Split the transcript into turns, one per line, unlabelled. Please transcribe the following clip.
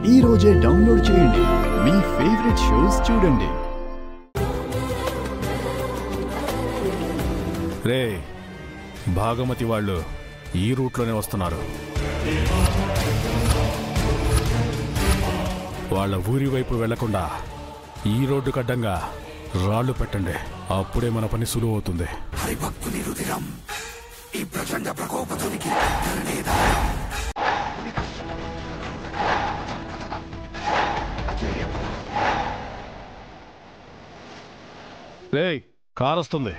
ఈ రోజే డౌన్లోడ్ చేయండి. మీ ఫేవరెట్ షోస్ చూడండి.
రే, భాగమతి వాళ్ళు ఈ రూట్లోనే వస్తున్నారు. వాళ్ళ ఊరి వైపు వెళ్లకుండా ఈ రోడ్డు కడ్డంగా రాళ్లు పెట్టండి. అప్పుడే మన పని సులువు అవుతుంది.
హరిభక్తుని రుధిరం ఈ ప్రచండ ప్రకోపతునికి
రేయ్, కారు వస్తుంది.